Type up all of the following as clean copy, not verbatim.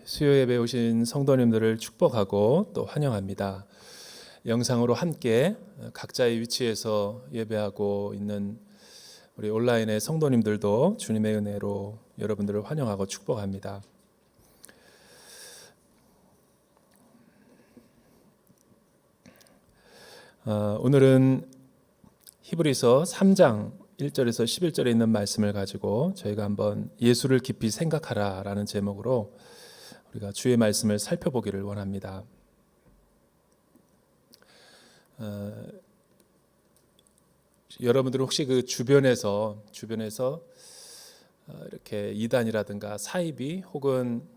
수요 예배 오신 성도님들을 축복하고 또 환영합니다. 영상으로 함께 각자의 위치에서 예배하고 있는 우리 온라인의 성도님들도 주님의 은혜로 여러분들을 환영하고 축복합니다. 오늘은 히브리서 3장 1절에서 11절에 있는 말씀을 가지고 저희가 한번 예수를 깊이 생각하라라는 제목으로 우리가 주의 말씀을 살펴보기를 원합니다. 여러분들은 혹시 그 주변에서 이렇게 이단이라든가 사이비 혹은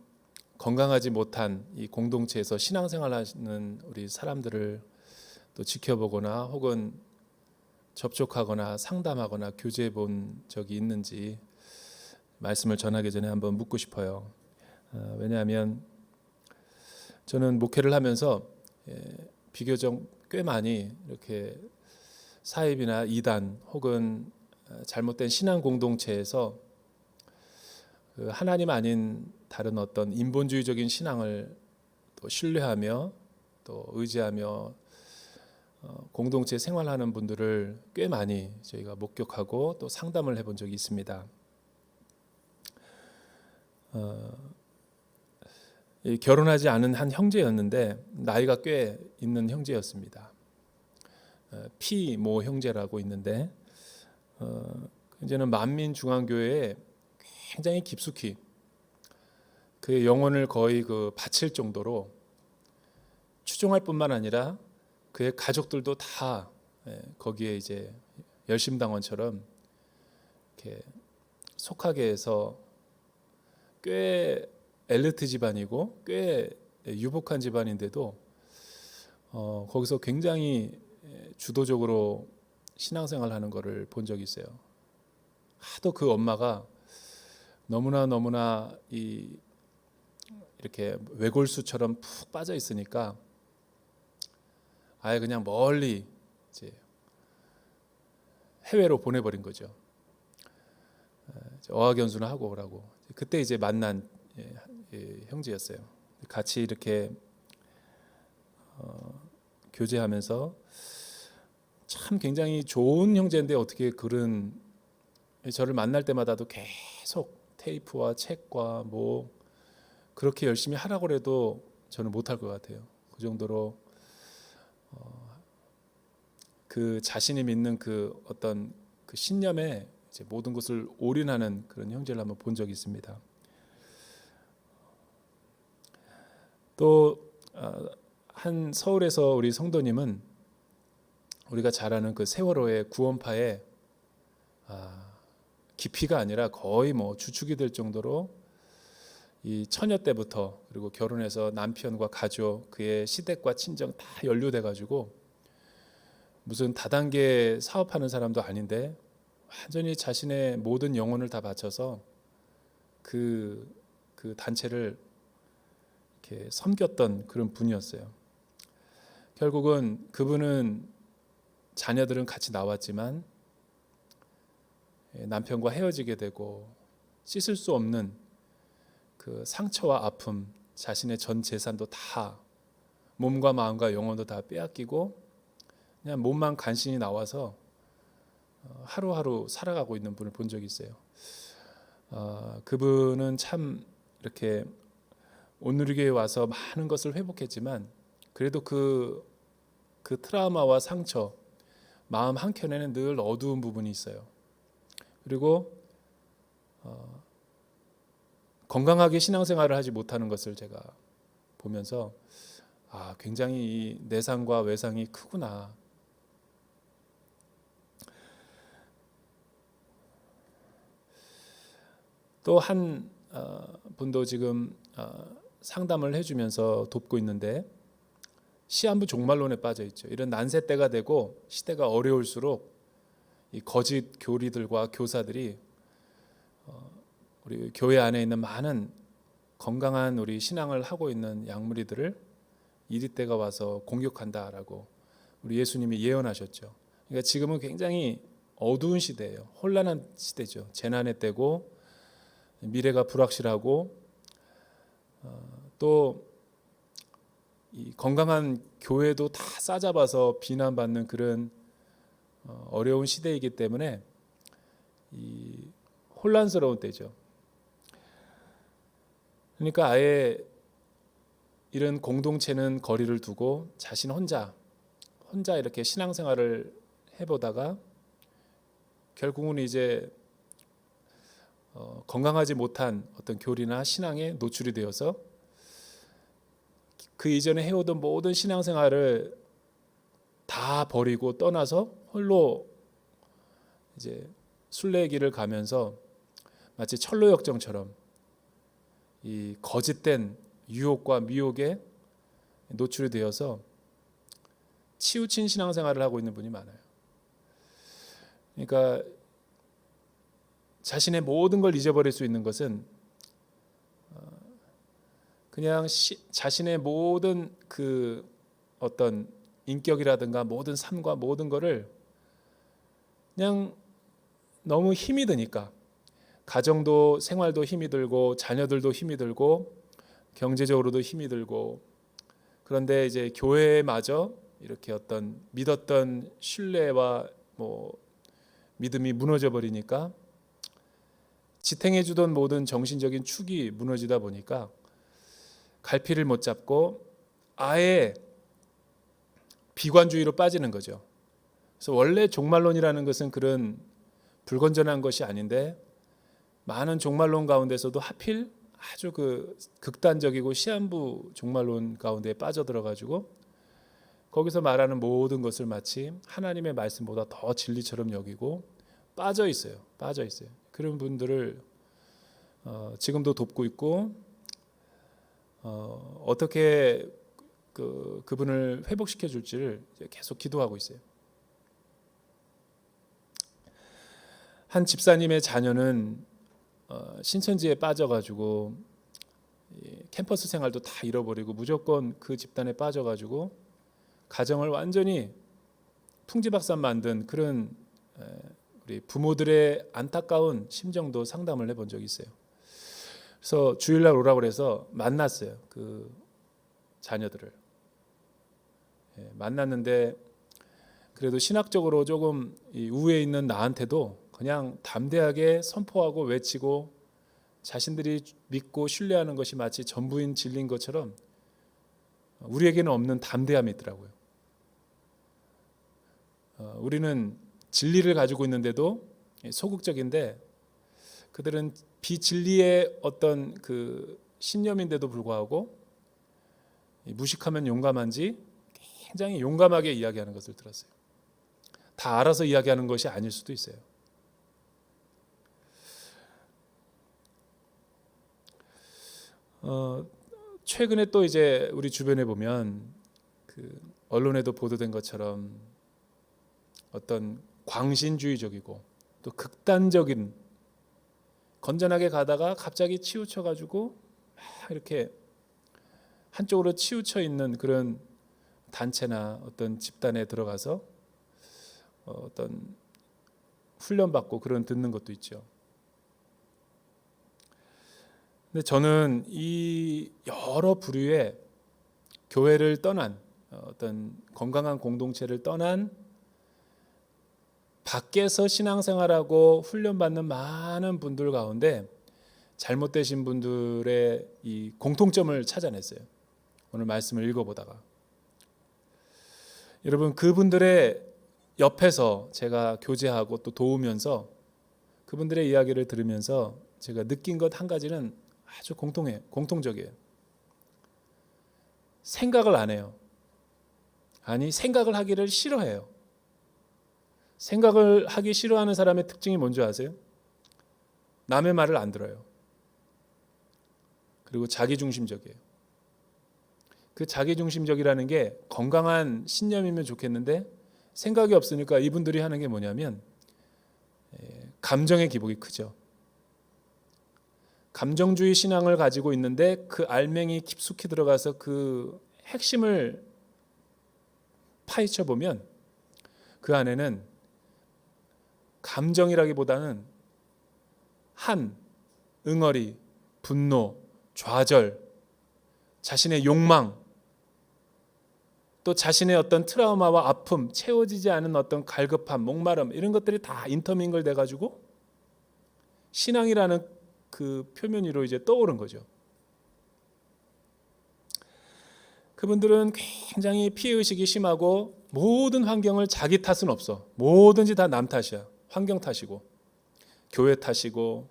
건강하지 못한 이 공동체에서 신앙생활하는 우리 사람들을 또 지켜보거나 혹은 접촉하거나 상담하거나 교제해 본 적이 있는지 말씀을 전하기 전에 한번 묻고 싶어요. 왜냐하면 저는 목회를 하면서 비교적 꽤 많이 이렇게 사입이나 이단 혹은 잘못된 신앙 공동체에서 하나님 아닌 다른 어떤 인본주의적인 신앙을 또 신뢰하며 또 의지하며 공동체 생활하는 분들을 꽤 많이 저희가 목격하고 또 상담을 해본 적이 있습니다. 결혼하지 않은 한 형제였는데 나이가 꽤 있는 형제였습니다. 피모 형제라고 있는데 이제는 만민중앙교회에 굉장히 깊숙이 그의 영혼을 거의 바칠 정도로 추종할 뿐만 아니라 그의 가족들도 다 거기에 이제 열심당원처럼 이렇게 속하게 해서 꽤 엘리트 집안이고 꽤 유복한 집안인데도 거기서 굉장히 주도적으로 신앙생활하는 것을 본 적이 있어요. 하도 그 엄마가 너무나 이렇게 외골수처럼 푹 빠져 있으니까 아예 그냥 멀리 이제 해외로 보내버린 거죠. 어학연수나 하고 오라고. 그때 이제 만난 형제였어요. 같이 이렇게 교제하면서 참 굉장히 좋은 형제인데 어떻게 그런 저를 만날 때마다도 계속 테이프와 책과 뭐 그렇게 열심히 하라고 해도 저는 못할 것 같아요. 그 정도로 그 자신이 믿는 그 어떤 그 신념에 이제 모든 것을 올인하는 그런 형제를 한번 본 적이 있습니다. 또 한 서울에서 우리 성도님은 우리가 잘 아는 그 세월호의 구원파에 깊이가 아니라 거의 뭐 주축이 될 정도로 이 처녀 때부터 그리고 결혼해서 남편과 가족 그의 시댁과 친정 다 연루돼 가지고 무슨 다단계 사업하는 사람도 아닌데 완전히 자신의 모든 영혼을 다 바쳐서 그 단체를 이렇게 섬겼던 그런 분이었어요. 결국은 그분은 자녀들은 같이 나왔지만 남편과 헤어지게 되고 씻을 수 없는 그 상처와 아픔, 자신의 전 재산도 다 몸과 마음과 영혼도 다 빼앗기고 그냥 몸만 간신히 나와서 하루하루 살아가고 있는 분을 본 적이 있어요. 그분은 참 이렇게 온누리교회에 와서 많은 것을 회복했지만 그래도 그 트라우마와 상처, 마음 한켠에는 늘 어두운 부분이 있어요. 그리고 건강하게 신앙생활을 하지 못하는 것을 제가 보면서 굉장히 이 내상과 외상이 크구나. 또 한 분도 지금 상담을 해주면서 돕고 있는데 시한부 종말론에 빠져 있죠. 이런 난세 때가 되고 시대가 어려울수록 이 거짓 교리들과 교사들이 우리 교회 안에 있는 많은 건강한 우리 신앙을 하고 있는 양무리들을 이리 때가 와서 공격한다라고 우리 예수님이 예언하셨죠. 그러니까 지금은 굉장히 어두운 시대예요. 혼란한 시대죠. 재난의 때고 미래가 불확실하고 또 이 건강한 교회도 다 싸잡아서 비난받는 그런 어려운 시대이기 때문에 이 혼란스러운 때죠. 그러니까 아예 이런 공동체는 거리를 두고 자신 혼자 이렇게 신앙생활을 해보다가 결국은 이제 건강하지 못한 어떤 교리나 신앙에 노출이 되어서 그 이전에 해오던 모든 신앙생활을 다 버리고 떠나서 홀로 이제 순례의 길을 가면서 마치 철로역정처럼 이 거짓된 유혹과 미혹에 노출이 되어서 치우친 신앙생활을 하고 있는 분이 많아요. 그러니까 자신의 모든 걸 잊어버릴 수 있는 것은 그냥 자신의 모든 그 어떤 인격이라든가 모든 삶과 모든 거를 그냥 너무 힘이 드니까 가정도 생활도 힘이 들고 자녀들도 힘이 들고 경제적으로도 힘이 들고 그런데 이제 교회마저 이렇게 어떤 믿었던 신뢰와 믿음이 무너져 버리니까 지탱해 주던 모든 정신적인 축이 무너지다 보니까 갈피를 못 잡고 아예 비관주의로 빠지는 거죠. 그래서 원래 종말론이라는 것은 그런 불건전한 것이 아닌데 많은 종말론 가운데서도 하필 아주 그 극단적이고 시한부 종말론 가운데 빠져들어 가지고 거기서 말하는 모든 것을 마치 하나님의 말씀보다 더 진리처럼 여기고 빠져 있어요. 그런 분들을 지금도 돕고 있고 어떻게 그분을 회복시켜 줄지를 계속 기도하고 있어요. 한 집사님의 자녀는 신천지에 빠져가지고 캠퍼스 생활도 다 잃어버리고 무조건 그 집단에 빠져가지고 가정을 완전히 풍지박산 만든 그런 우리 부모들의 안타까운 심정도 상담을 해본 적이 있어요. 그래서 주일날 오라고 그래서 만났어요. 그 자녀들을 만났는데 그래도 신학적으로 조금 우위에 있는 나한테도 그냥 담대하게 선포하고 외치고 자신들이 믿고 신뢰하는 것이 마치 전부인 진리인 것처럼 우리에게는 없는 담대함이 있더라고요. 우리는 진리를 가지고 있는데도 소극적인데 그들은 비진리의 어떤 그 신념인데도 불구하고 무식하면 용감한지 굉장히 용감하게 이야기하는 것을 들었어요. 다 알아서 이야기하는 것이 아닐 수도 있어요. 최근에 또 이제 우리 주변에 보면 그 언론에도 보도된 것처럼 어떤 광신주의적이고 또 극단적인 건전하게 가다가 갑자기 치우쳐가지고 이렇게 한쪽으로 치우쳐 있는 그런 단체나 어떤 집단에 들어가서 어떤 훈련받고 그런 듣는 것도 있죠. 근데 저는 이 여러 부류의 교회를 떠난 어떤 건강한 공동체를 떠난 밖에서 신앙생활하고 훈련받는 많은 분들 가운데 잘못되신 분들의 이 공통점을 찾아냈어요. 오늘 말씀을 읽어보다가 여러분 그분들의 옆에서 제가 교제하고 또 도우면서 그분들의 이야기를 들으면서 제가 느낀 것 한 가지는 아주 공통적이에요. 생각을 안 해요. 아니 생각을 하기를 싫어해요. 생각을 하기 싫어하는 사람의 특징이 뭔지 아세요? 남의 말을 안 들어요. 그리고 자기중심적이에요. 그 자기중심적이라는 게 건강한 신념이면 좋겠는데 생각이 없으니까 이분들이 하는 게 뭐냐면 감정의 기복이 크죠. 감정주의 신앙을 가지고 있는데 그 알맹이 깊숙이 들어가서 그 핵심을 파헤쳐 보면 그 안에는 감정이라기보다는 한, 응어리, 분노, 좌절, 자신의 욕망, 또 자신의 어떤 트라우마와 아픔, 채워지지 않은 어떤 갈급함, 목마름 이런 것들이 다 인터밍글 돼가지고 신앙이라는 그 표면 위로 이제 떠오른 거죠. 그분들은 굉장히 피해의식이 심하고 모든 환경을 자기 탓은 없어. 뭐든지 다 남 탓이야. 환경 탓이고 교회 탓이고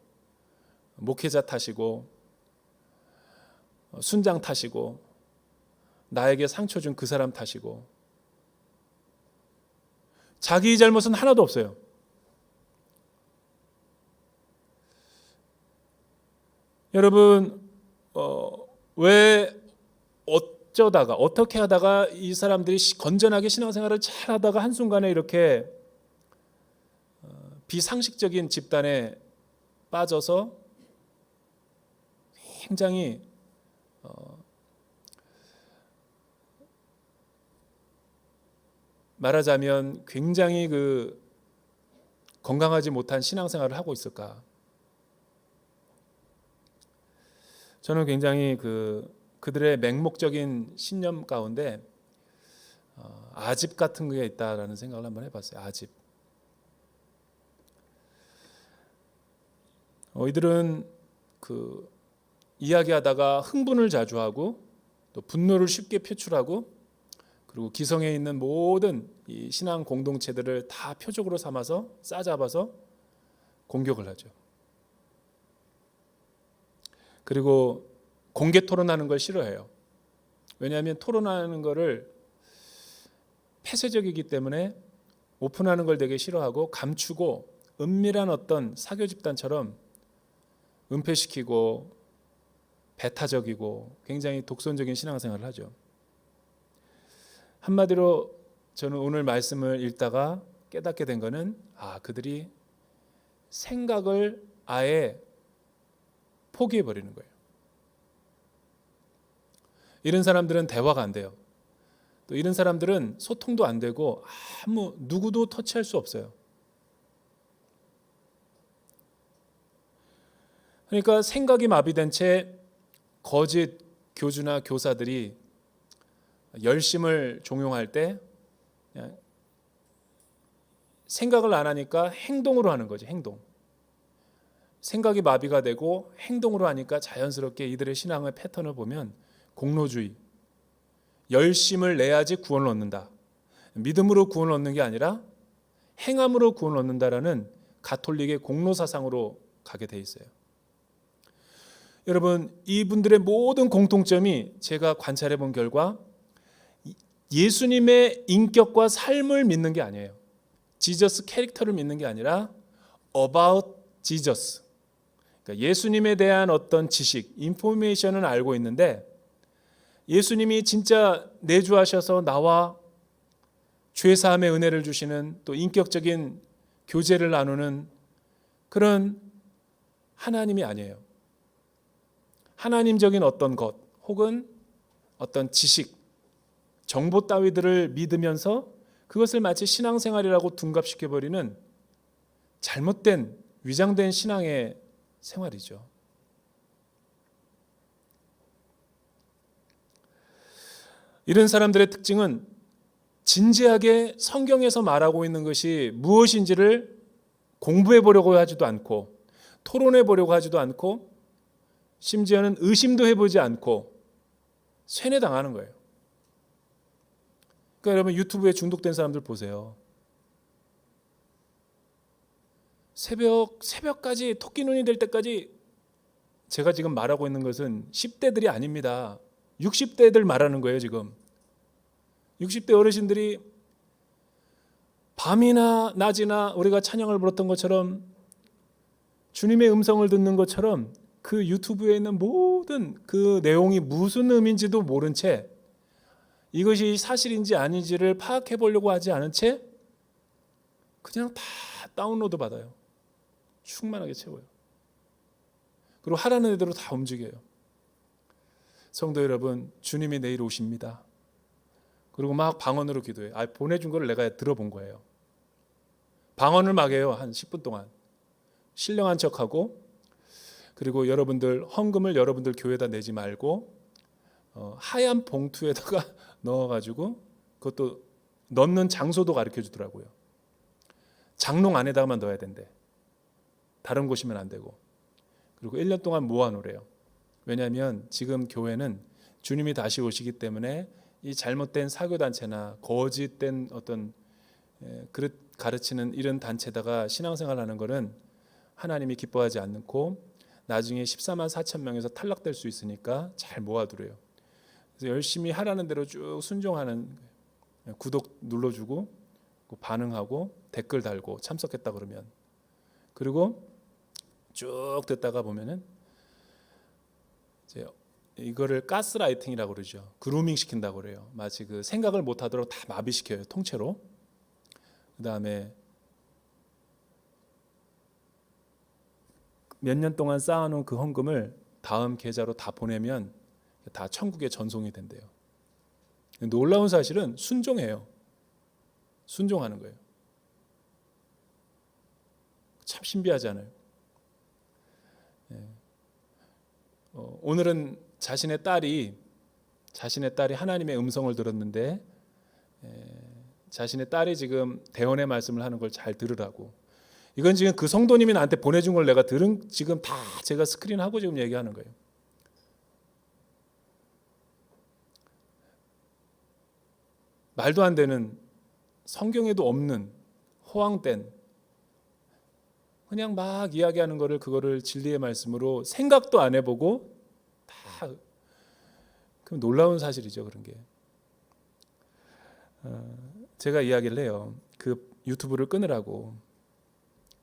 목회자 탓이고 순장 탓이고 나에게 상처 준 그 사람 탓이고 자기 잘못은 하나도 없어요. 여러분 왜 어쩌다가 어떻게 하다가 이 사람들이 건전하게 신앙생활을 잘 하다가 한순간에 이렇게 비상식적인 집단에 빠져서 굉장히 말하자면 굉장히 그 건강하지 못한 신앙생활을 하고 있을까? 저는 굉장히 그들의 맹목적인 신념 가운데 아집 같은 게 있다라는 생각을 한번 해봤어요. 아집. 이들은 이야기하다가 흥분을 자주 하고 또 분노를 쉽게 표출하고 그리고 기성에 있는 모든 이 신앙 공동체들을 다 표적으로 삼아서 싸잡아서 공격을 하죠. 그리고 공개 토론하는 걸 싫어해요. 왜냐하면 토론하는 거를 폐쇄적이기 때문에 오픈하는 걸 되게 싫어하고 감추고 은밀한 어떤 사교 집단처럼 은폐시키고 배타적이고 굉장히 독선적인 신앙생활을 하죠. 한마디로 저는 오늘 말씀을 읽다가 깨닫게 된 거는 그들이 생각을 아예 포기해버리는 거예요. 이런 사람들은 대화가 안 돼요. 또 이런 사람들은 소통도 안 되고 누구도 터치할 수 없어요. 그러니까 생각이 마비된 채 거짓 교주나 교사들이 열심을 종용할 때 그냥 생각을 안 하니까 행동으로 하는 거죠. 행동. 생각이 마비가 되고 행동으로 하니까 자연스럽게 이들의 신앙의 패턴을 보면 공로주의, 열심을 내야지 구원을 얻는다. 믿음으로 구원을 얻는 게 아니라 행함으로 구원을 얻는다라는 가톨릭의 공로 사상으로 가게 돼 있어요. 여러분, 이분들의 모든 공통점이 제가 관찰해 본 결과 예수님의 인격과 삶을 믿는 게 아니에요. 지저스 캐릭터를 믿는 게 아니라 about Jesus. 그러니까 예수님에 대한 어떤 지식, 인포메이션은 알고 있는데 예수님이 진짜 내주하셔서 나와 죄사함의 은혜를 주시는 또 인격적인 교제를 나누는 그런 하나님이 아니에요. 하나님적인 어떤 것 혹은 어떤 지식, 정보 따위들을 믿으면서 그것을 마치 신앙생활이라고 둔갑시켜버리는 잘못된 위장된 신앙의 생활이죠. 이런 사람들의 특징은 진지하게 성경에서 말하고 있는 것이 무엇인지를 공부해 보려고 하지도 않고 토론해 보려고 하지도 않고 심지어는 의심도 해보지 않고 쇠뇌당하는 거예요. 그러니까 여러분 유튜브에 중독된 사람들 보세요. 새벽까지 토끼 눈이 될 때까지 제가 지금 말하고 있는 것은 10대들이 아닙니다. 60대들 말하는 거예요 지금. 60대 어르신들이 밤이나 낮이나 우리가 찬양을 부렀던 것처럼 주님의 음성을 듣는 것처럼 그 유튜브에 있는 모든 그 내용이 무슨 의미인지도 모른 채 이것이 사실인지 아닌지를 파악해 보려고 하지 않은 채 그냥 다 다운로드 받아요. 충만하게 채워요. 그리고 하라는 대로 다 움직여요. 성도 여러분, 주님이 내일 오십니다. 그리고 막 방언으로 기도해요. 보내준 걸 내가 들어본 거예요. 방언을 막 해요. 한 10분 동안. 신령한 척하고 그리고 여러분들 헌금을 여러분들 교회에다 내지 말고 하얀 봉투에다가 넣어가지고 그것도 넣는 장소도 가르쳐 주더라고요. 장롱 안에다가만 넣어야 된대. 다른 곳이면 안 되고. 그리고 1년 동안 모아놓으래요. 왜냐하면 지금 교회는 주님이 다시 오시기 때문에 이 잘못된 사교단체나 거짓된 어떤 그릇 가르치는 이런 단체다가 신앙생활하는 것은 하나님이 기뻐하지 않고 나중에 14만 4천 명에서 탈락될 수 있으니까 잘 모아두래요. 그래서 열심히 하라는 대로 쭉 순종하는, 구독 눌러주고 반응하고 댓글 달고 참석했다 그러면, 그리고 쭉 듣다가 보면은 이제 이거를 가스라이팅이라고 그러죠. 그루밍 시킨다고 그래요. 마치 그 생각을 못하도록 다 마비시켜요, 통째로. 그 다음에 몇 년 동안 쌓아놓은 그 헌금을 다음 계좌로 다 보내면 다 천국에 전송이 된대요. 놀라운 사실은 순종해요. 순종하는 거예요. 참 신비하지 않아요? 오늘은 자신의 딸이 하나님의 음성을 들었는데 자신의 딸이 지금 대언의 말씀을 하는 걸 잘 들으라고. 이건 지금 그 성도님이 나한테 보내준 걸 내가 들은, 지금 다 제가 스크린하고 지금 얘기하는 거예요. 말도 안 되는, 성경에도 없는 허황된, 그냥 막 이야기하는 거를, 그거를 진리의 말씀으로 생각도 안 해보고 다, 그럼 놀라운 사실이죠, 그런 게. 제가 이야기를 해요. 그 유튜브를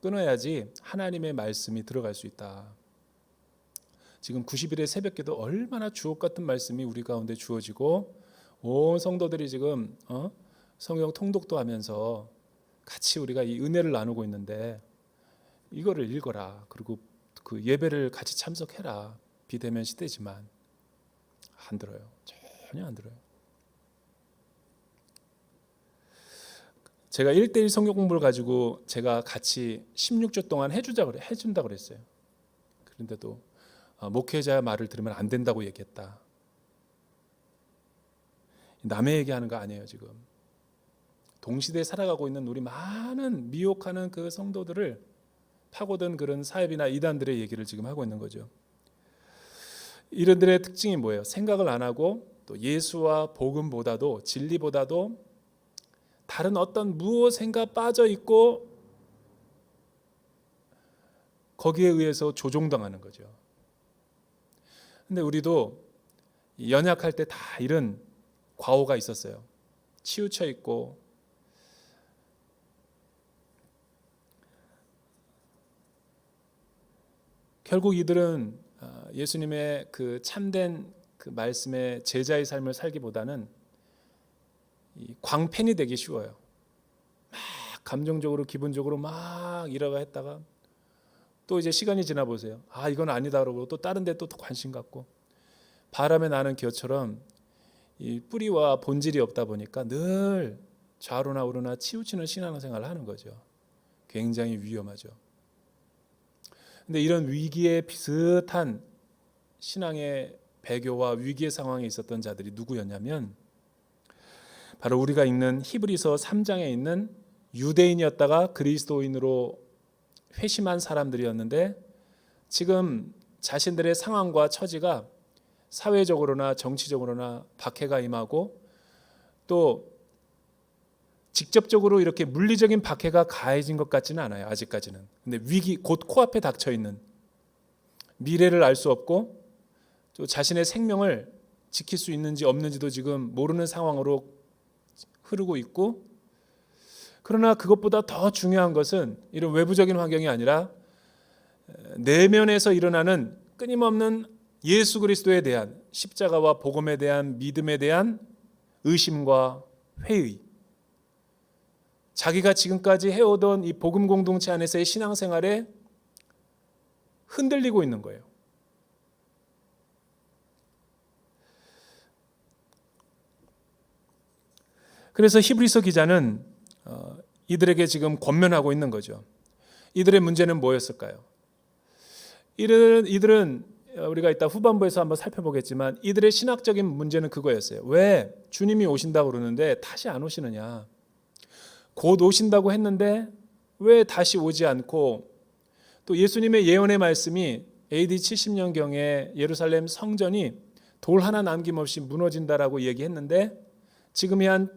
끊어야지 하나님의 말씀이 들어갈 수 있다. 지금 90일의 새벽기도 얼마나 주옥 같은 말씀이 우리 가운데 주어지고 온 성도들이 지금 성경 통독도 하면서 같이 우리가 이 은혜를 나누고 있는데 이거를 읽어라. 그리고 그 예배를 같이 참석해라. 비대면 시대지만 안 들어요. 전혀 안 들어요. 제가 1대1 성경 공부를 가지고 제가 같이 16주 동안 해준다고 그랬어요. 그런데도 목회자의 말을 들으면 안 된다고 얘기했다. 남의 얘기하는 거 아니에요. 지금 동시대에 살아가고 있는 우리 많은 미혹하는 그 성도들을 파고든 그런 사협이나 이단들의 얘기를 지금 하고 있는 거죠. 이들의 특징이 뭐예요? 생각을 안 하고 또 예수와 복음보다도, 진리보다도 다른 어떤 무엇인가 빠져 있고 거기에 의해서 조종당하는 거죠. 근데 우리도 연약할 때 다 이런 과오가 있었어요. 치우쳐 있고 결국 이들은 예수님의 그 참된 그 말씀의 제자의 삶을 살기보다는 이 광팬이 되기 쉬워요. 막 감정적으로, 기분적으로 막 이러가 했다가 또 이제 시간이 지나 보세요. 아, 이건 아니다 그러고 또 다른 데 또 관심 갖고, 바람에 나는 기어처럼 이 뿌리와 본질이 없다 보니까 늘 좌로나 우로나 치우치는 신앙생활을 하는 거죠. 굉장히 위험하죠. 근데 이런 위기에 비슷한 신앙의 배교와 위기의 상황에 있었던 자들이 누구였냐면 바로 우리가 읽는 히브리서 3장에 있는 유대인이었다가 그리스도인으로 회심한 사람들이었는데 지금 자신들의 상황과 처지가 사회적으로나 정치적으로나 박해가 임하고 또 직접적으로 이렇게 물리적인 박해가 가해진 것 같지는 않아요. 아직까지는. 근데 위기 곧 코앞에 닥쳐 있는, 미래를 알 수 없고 또 자신의 생명을 지킬 수 있는지 없는지도 지금 모르는 상황으로 흐르고 있고, 그러나 그것보다 더 중요한 것은 이런 외부적인 환경이 아니라 내면에서 일어나는 끊임없는 예수 그리스도에 대한, 십자가와 복음에 대한 믿음에 대한 의심과 회의, 자기가 지금까지 해오던 이 복음 공동체 안에서의 신앙생활에 흔들리고 있는 거예요. 그래서 히브리서 기자는 이들에게 지금 권면하고 있는 거죠. 이들의 문제는 뭐였을까요? 이들은 우리가 이따 후반부에서 한번 살펴보겠지만 이들의 신학적인 문제는 그거였어요. 왜 주님이 오신다고 그러는데 다시 안 오시느냐? 곧 오신다고 했는데 왜 다시 오지 않고, 또 예수님의 예언의 말씀이 AD 70년경에 예루살렘 성전이 돌 하나 남김없이 무너진다라고 얘기했는데 지금이 한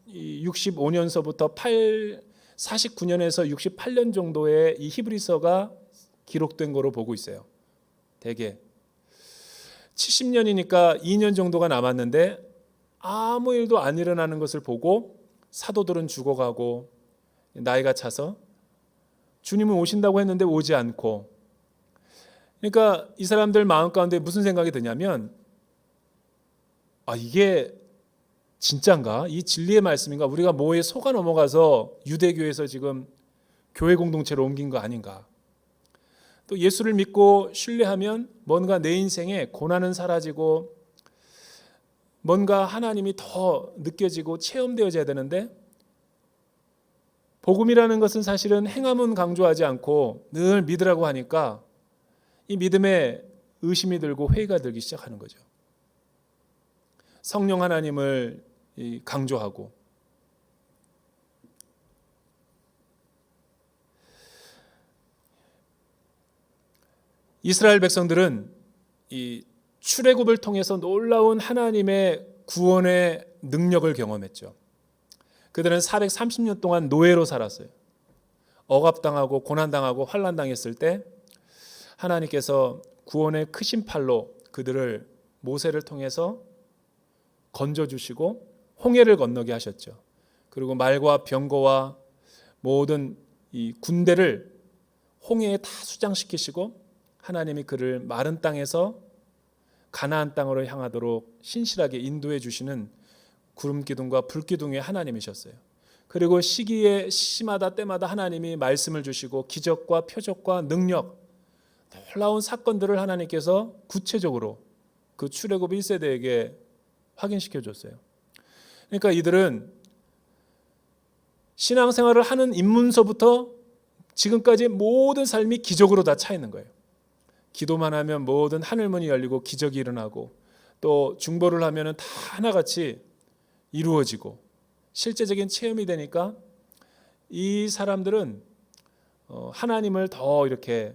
65년서부터 49년에서 68년 정도의 이 히브리서가 기록된 거로 보고 있어요. 대개 70년이니까 2년 정도가 남았는데 아무 일도 안 일어나는 것을 보고 사도들은 죽어가고 나이가 차서 주님은 오신다고 했는데 오지 않고, 그러니까 이 사람들 마음 가운데 무슨 생각이 드냐면, 이게 진짠가? 이 진리의 말씀인가? 우리가 뭐에 속아 넘어가서 유대교에서 지금 교회 공동체로 옮긴 거 아닌가? 또 예수를 믿고 신뢰하면 뭔가 내 인생에 고난은 사라지고 뭔가 하나님이 더 느껴지고 체험되어져야 되는데, 복음이라는 것은 사실은 행함은 강조하지 않고 늘 믿으라고 하니까 이 믿음에 의심이 들고 회의가 들기 시작하는 거죠. 성령 하나님을 강조하고, 이스라엘 백성들은 이 출애굽을 통해서 놀라운 하나님의 구원의 능력을 경험했죠. 그들은 430년 동안 노예로 살았어요. 억압당하고 고난당하고 환난당했을 때 하나님께서 구원의 크신 팔로 그들을 모세를 통해서 건져주시고 홍해를 건너게 하셨죠. 그리고 말과 병거와 모든 이 군대를 홍해에 다 수장시키시고 하나님이 그를 마른 땅에서 가나안 땅으로 향하도록 신실하게 인도해 주시는 구름 기둥과 불 기둥의 하나님이셨어요. 그리고 시기에 시마다 때마다 하나님이 말씀을 주시고 기적과 표적과 능력, 놀라운 사건들을 하나님께서 구체적으로 그 출애굽 1세대에게 확인시켜 줬어요. 그러니까 이들은 신앙생활을 하는 입문서부터 지금까지 모든 삶이 기적으로 다 차 있는 거예요. 기도만 하면 모든 하늘문이 열리고 기적이 일어나고, 또 중보를 하면 다 하나같이 이루어지고 실제적인 체험이 되니까 이 사람들은 하나님을 더 이렇게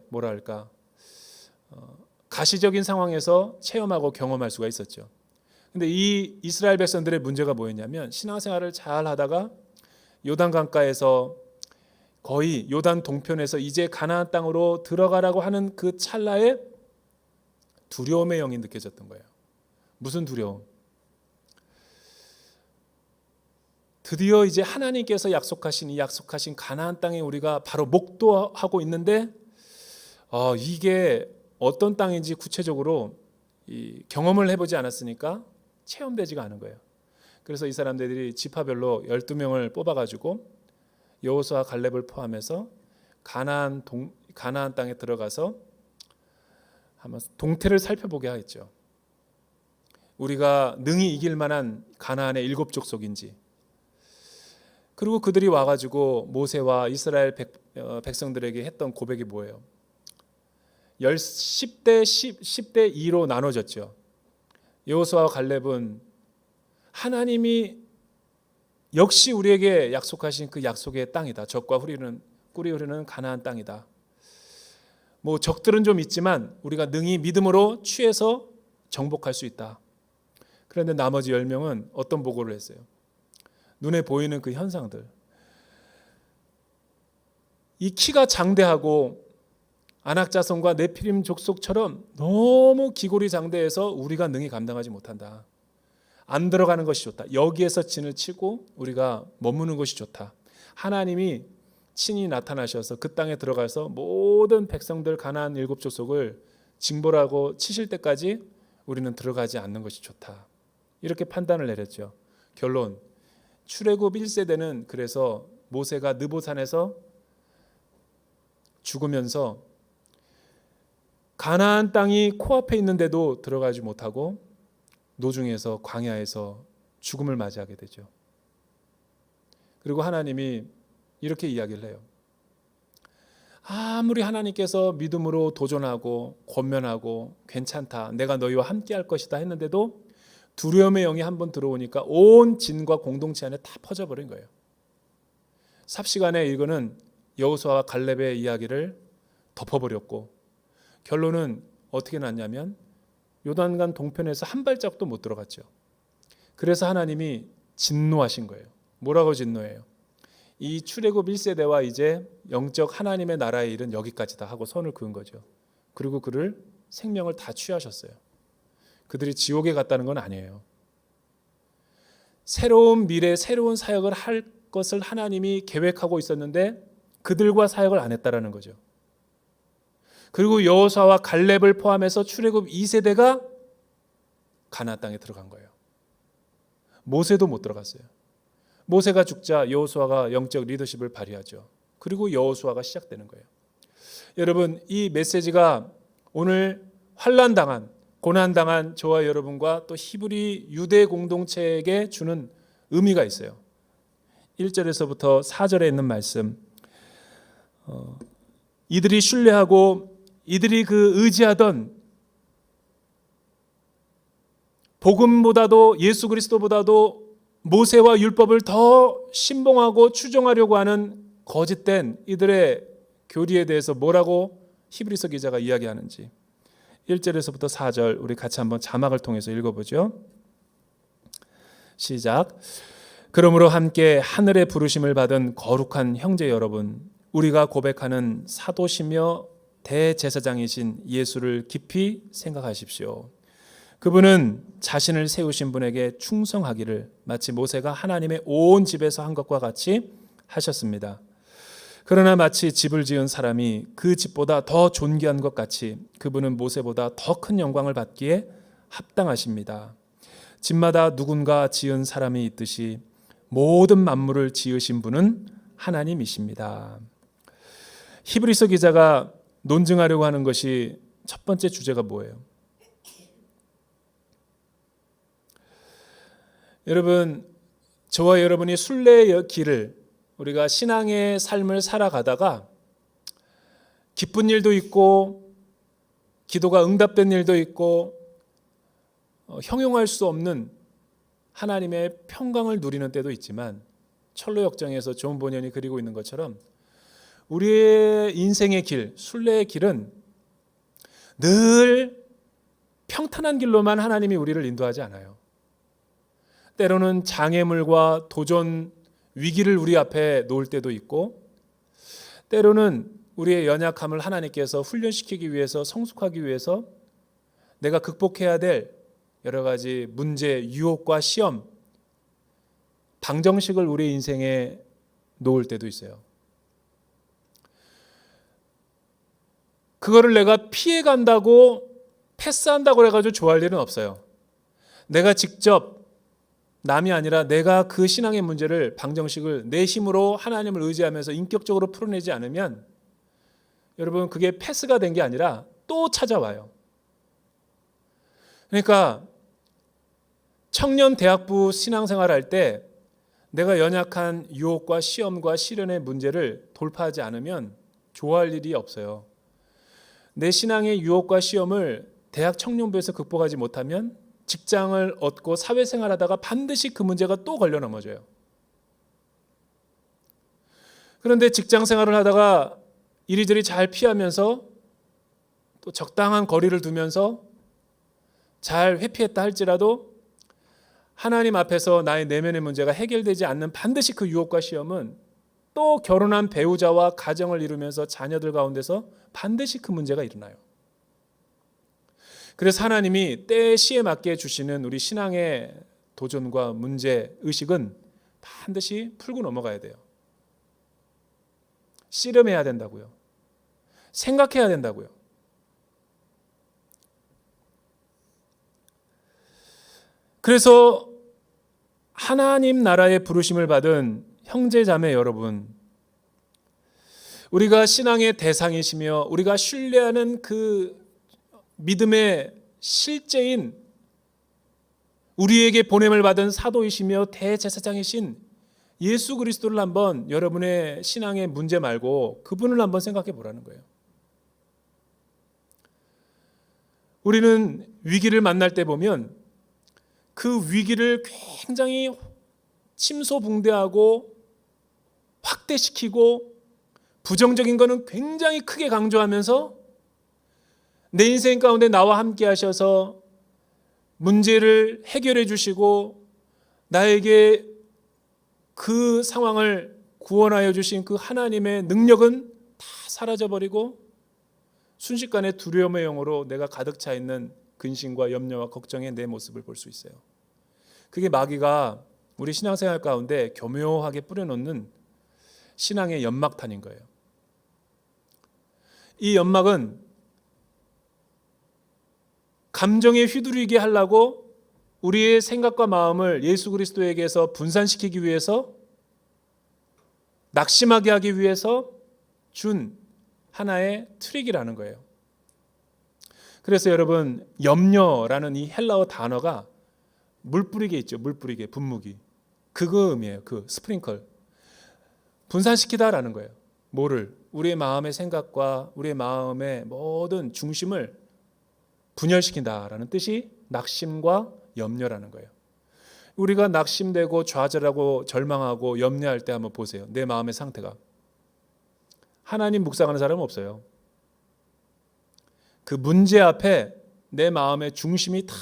가시적인 상황에서 체험하고 경험할 수가 있었죠. 근데 이 이스라엘 백성들의 문제가 뭐였냐면, 신앙생활을 잘 하다가 요단 강가에서 거의 요단 동편에서 이제 가나안 땅으로 들어가라고 하는 그 찰나에 두려움의 영이 느껴졌던 거예요. 무슨 두려움? 드디어 이제 하나님께서 약속하신 가나안 땅에 우리가 바로 목도하고 있는데 이게 어떤 땅인지 구체적으로 경험을 해보지 않았으니까 체험되지가 않은 거예요. 그래서 이 사람들이 지파별로 12명을 뽑아가지고 여호수아 갈렙을 포함해서 가나안 땅에 들어가서 한번 동태를 살펴보게 하겠죠. 우리가 능히 이길 만한 가나안의 7 족속인지. 그리고 그들이 와가지고 모세와 이스라엘 백성들에게 했던 고백이 뭐예요? 10대 2로 나눠졌죠. 여호수아와 갈렙은 하나님이 역시 우리에게 약속하신 그 약속의 땅이다. 젖과 꿀이 흐르는 가나안 땅이다. 뭐 적들은 좀 있지만 우리가 능히 믿음으로 취해서 정복할 수 있다. 그런데 나머지 10명은 어떤 보고를 했어요? 눈에 보이는 그 현상들. 이 키가 장대하고 아낙자손과 네피림 족속처럼 너무 기골이 장대해서 우리가 능히 감당하지 못한다. 안 들어가는 것이 좋다. 여기에서 진을 치고 우리가 머무는 것이 좋다. 하나님이 친히 나타나셔서 그 땅에 들어가서 모든 백성들 가나안 7 족속을 징벌하고 치실 때까지 우리는 들어가지 않는 것이 좋다. 이렇게 판단을 내렸죠. 결론, 출애굽 1세대는 그래서 모세가 느보산에서 죽으면서 가나안 땅이 코앞에 있는데도 들어가지 못하고 노중에서 광야에서 죽음을 맞이하게 되죠. 그리고 하나님이 이렇게 이야기를 해요. 아무리 하나님께서 믿음으로 도전하고 권면하고 괜찮다, 내가 너희와 함께 할 것이다 했는데도 두려움의 영이 한번 들어오니까 온 진과 공동체 안에 다 퍼져버린 거예요. 삽시간에 이거는 여호수아와 갈렙의 이야기를 덮어버렸고 결론은 어떻게 났냐면 요단강 동편에서 한 발짝도 못 들어갔죠. 그래서 하나님이 진노하신 거예요. 뭐라고 진노해요? 이 출애굽 1세대와 이제 영적 하나님의 나라에 이른 여기까지다 하고 선을 그은 거죠. 그리고 그를 생명을 다 취하셨어요. 그들이 지옥에 갔다는 건 아니에요. 새로운 미래, 새로운 사역을 할 것을 하나님이 계획하고 있었는데 그들과 사역을 안 했다라는 거죠. 그리고 여호수아와 갈렙을 포함해서 출애굽 2세대가 가나안 땅에 들어간 거예요. 모세도 못 들어갔어요. 모세가 죽자 여호수아가 영적 리더십을 발휘하죠. 그리고 여호수아가 시작되는 거예요. 여러분, 이 메시지가 오늘 환난당한, 고난당한 저와 여러분과 또 히브리 유대 공동체에게 주는 의미가 있어요. 1절에서부터 4절에 있는 말씀, 이들이 신뢰하고 이들이 그 의지하던 복음보다도 예수 그리스도보다도 모세와 율법을 더 신봉하고 추종하려고 하는 거짓된 이들의 교리에 대해서 뭐라고 히브리서 기자가 이야기하는지 1절에서부터 4절 우리 같이 한번 자막을 통해서 읽어보죠. 시작. 그러므로 함께 하늘의 부르심을 받은 거룩한 형제 여러분, 우리가 고백하는 사도시며 대제사장이신 예수를 깊이 생각하십시오. 그분은 자신을 세우신 분에게 충성하기를 마치 모세가 하나님의 온 집에서 한 것과 같이 하셨습니다. 그러나 마치 집을 지은 사람이 그 집보다 더 존귀한 것 같이 그분은 모세보다 더 큰 영광을 받기에 합당하십니다. 집마다 누군가 지은 사람이 있듯이 모든 만물을 지으신 분은 하나님이십니다. 히브리서 기자가 논증하려고 하는 것이 첫 번째 주제가 뭐예요? 여러분, 저와 여러분이 순례의 길을, 우리가 신앙의 삶을 살아가다가 기쁜 일도 있고 기도가 응답된 일도 있고 형용할 수 없는 하나님의 평강을 누리는 때도 있지만 철로역정에서 존 보년이 그리고 있는 것처럼 우리의 인생의 길, 순례의 길은 늘 평탄한 길로만 하나님이 우리를 인도하지 않아요. 때로는 장애물과 도전, 위기를 우리 앞에 놓을 때도 있고 때로는 우리의 연약함을 하나님께서 훈련시키기 위해서, 성숙하기 위해서 내가 극복해야 될 여러 가지 문제, 유혹과 시험, 방정식을 우리 인생에 놓을 때도 있어요. 그거를 내가 피해간다고 패스한다고 해가지고 좋아할 일은 없어요. 내가 직접 남이 아니라 내가 그 신앙의 문제를, 방정식을 내 힘으로 하나님을 의지하면서 인격적으로 풀어내지 않으면 여러분 그게 패스가 된 게 아니라 또 찾아와요. 그러니까 청년 대학부 신앙생활 할 때 내가 연약한 유혹과 시험과 시련의 문제를 돌파하지 않으면 좋아할 일이 없어요. 내 신앙의 유혹과 시험을 대학 청년부에서 극복하지 못하면 직장을 얻고 사회생활하다가 반드시 그 문제가 또 걸려 넘어져요. 그런데 직장생활을 하다가 이리저리 잘 피하면서 또 적당한 거리를 두면서 잘 회피했다 할지라도 하나님 앞에서 나의 내면의 문제가 해결되지 않는 반드시 그 유혹과 시험은 또 결혼한 배우자와 가정을 이루면서 자녀들 가운데서 반드시 그 문제가 일어나요. 그래서 하나님이 때에 시에 맞게 주시는 우리 신앙의 도전과 문제, 의식은 반드시 풀고 넘어가야 돼요. 씨름해야 된다고요. 생각해야 된다고요. 그래서 하나님 나라의 부르심을 받은 형제 자매 여러분, 우리가 신앙의 대상이시며 우리가 신뢰하는 그 믿음의 실제인 우리에게 보냄을 받은 사도이시며 대제사장이신 예수 그리스도를 한번 여러분의 신앙의 문제 말고 그분을 한번 생각해 보라는 거예요. 우리는 위기를 만날 때 보면 그 위기를 굉장히 침소붕대하고 확대시키고 부정적인 거는 굉장히 크게 강조하면서 내 인생 가운데 나와 함께 하셔서 문제를 해결해 주시고 나에게 그 상황을 구원하여 주신 그 하나님의 능력은 다 사라져버리고 순식간에 두려움의 영으로 내가 가득 차 있는 근심과 염려와 걱정의 내 모습을 볼 수 있어요. 그게 마귀가 우리 신앙생활 가운데 교묘하게 뿌려놓는 신앙의 연막탄인 거예요. 이 연막은 감정에 휘두르게 하려고 우리의 생각과 마음을 예수 그리스도에게서 분산시키기 위해서, 낙심하게 하기 위해서 준 하나의 트릭이라는 거예요. 그래서 여러분, 염려라는 이 헬라어 단어가 물 뿌리게 있죠. 물 뿌리게, 분무기. 그거 의미예요. 그 스프링클. 분산시키다라는 거예요. 뭐를? 우리의 마음의 생각과 우리의 마음의 모든 중심을 분열시킨다라는 뜻이 낙심과 염려라는 거예요. 우리가 낙심되고 좌절하고 절망하고 염려할 때 한번 보세요. 내 마음의 상태가. 하나님 묵상하는 사람은 없어요. 그 문제 앞에 내 마음의 중심이 다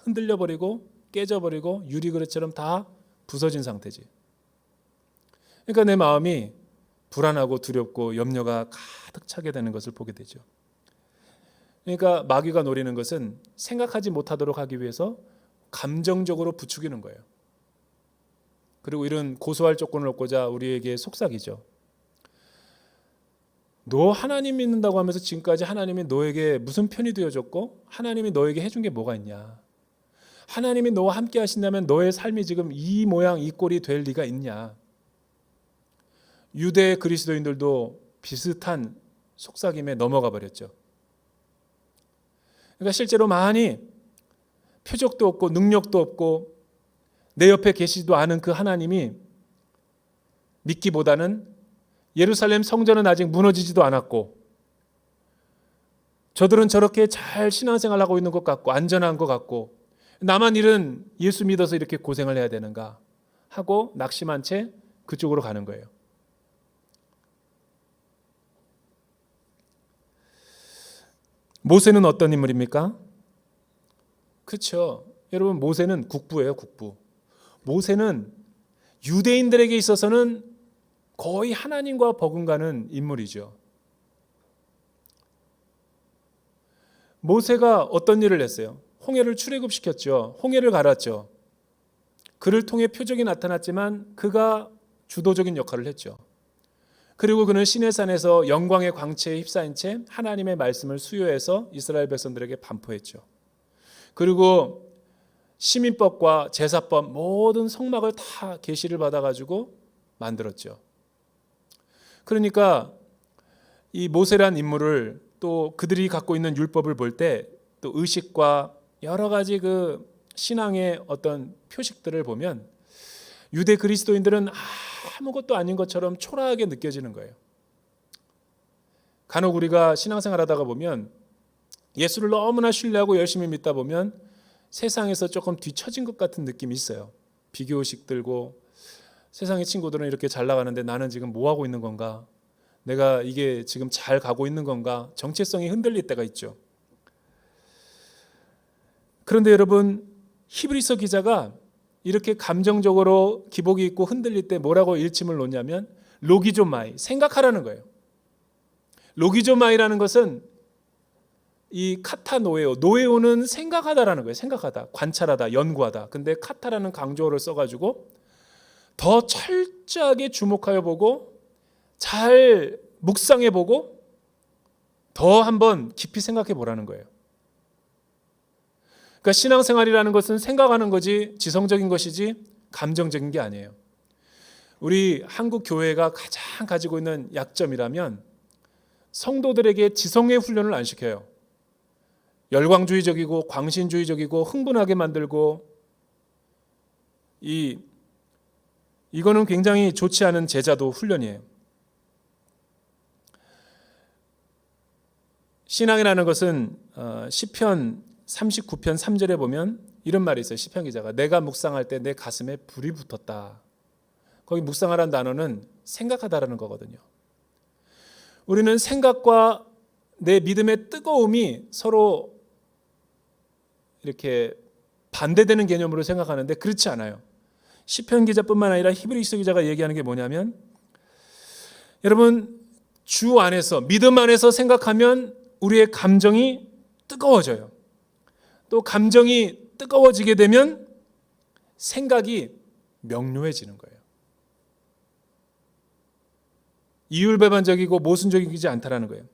흔들려버리고 깨져버리고 유리그릇처럼 다 부서진 상태지. 그러니까 내 마음이 불안하고 두렵고 염려가 가득 차게 되는 것을 보게 되죠. 그러니까 마귀가 노리는 것은 생각하지 못하도록 하기 위해서 감정적으로 부추기는 거예요. 그리고 이런 고소할 조건을 얻고자 우리에게 속삭이죠. 너 하나님 믿는다고 하면서 지금까지 하나님이 너에게 무슨 편이 되어줬고 하나님이 너에게 해준 게 뭐가 있냐. 하나님이 너와 함께 하신다면 너의 삶이 지금 이 모양 이 꼴이 될 리가 있냐. 유대 그리스도인들도 비슷한 속삭임에 넘어가 버렸죠. 그러니까 실제로 많이 표적도 없고 능력도 없고 내 옆에 계시지도 않은 그 하나님이 믿기보다는 예루살렘 성전은 아직 무너지지도 않았고 저들은 저렇게 잘 신앙생활하고 있는 것 같고 안전한 것 같고 나만 이런 예수 믿어서 이렇게 고생을 해야 되는가 하고 낙심한 채 그쪽으로 가는 거예요. 모세는 어떤 인물입니까? 그렇죠. 여러분, 모세는 국부예요, 국부. 모세는 유대인들에게 있어서는 거의 하나님과 버금가는 인물이죠. 모세가 어떤 일을 했어요? 홍해를 출애굽시켰죠. 홍해를 갈았죠. 그를 통해 표적이 나타났지만 그가 주도적인 역할을 했죠. 그리고 그는 시내산에서 영광의 광채에 휩싸인 채 하나님의 말씀을 수요해서 이스라엘 백성들에게 반포했죠. 그리고 시민법과 제사법 모든 성막을 다 계시를 받아가지고 만들었죠. 그러니까 이 모세란 인물을 또 그들이 갖고 있는 율법을 볼 때 또 의식과 여러 가지 그 신앙의 어떤 표식들을 보면 유대 그리스도인들은 아무것도 아닌 것처럼 초라하게 느껴지는 거예요. 간혹 우리가 신앙생활 하다가 보면 예수를 너무나 신뢰하고 열심히 믿다 보면 세상에서 조금 뒤처진 것 같은 느낌이 있어요. 비교의식 들고 세상의 친구들은 이렇게 잘 나가는데 나는 지금 뭐 하고 있는 건가? 내가 이게 지금 잘 가고 있는 건가? 정체성이 흔들릴 때가 있죠. 그런데 여러분, 히브리서 기자가 이렇게 감정적으로 기복이 있고 흔들릴 때 뭐라고 일침을 놓냐면 로기조마이, 생각하라는 거예요. 로기조마이라는 것은 이 카타 노에오, 노에오는 생각하다라는 거예요. 생각하다, 관찰하다, 연구하다. 근데 카타라는 강조어를 써가지고 더 철저하게 주목하여 보고 잘 묵상해 보고 더 한번 깊이 생각해 보라는 거예요. 그러니까 신앙생활이라는 것은 생각하는 거지 지성적인 것이지 감정적인 게 아니에요. 우리 한국 교회가 가장 가지고 있는 약점이라면 성도들에게 지성의 훈련을 안 시켜요. 열광주의적이고 광신주의적이고 흥분하게 만들고 이 이거는 굉장히 좋지 않은 제자도 훈련이에요. 신앙이라는 것은 시편 39편 3절에 보면 이런 말이 있어요. 시편 기자가 내가 묵상할 때 내 가슴에 불이 붙었다. 거기 묵상하라는 단어는 생각하다라는 거거든요. 우리는 생각과 내 믿음의 뜨거움이 서로 이렇게 반대되는 개념으로 생각하는데 그렇지 않아요. 시편 기자뿐만 아니라 히브리서 기자가 얘기하는 게 뭐냐면, 여러분 주 안에서 믿음 안에서 생각하면 우리의 감정이 뜨거워져요. 또 감정이 뜨거워지게 되면 생각이 명료해지는 거예요. 이율배반적이고 모순적이지 않다라는 거예요.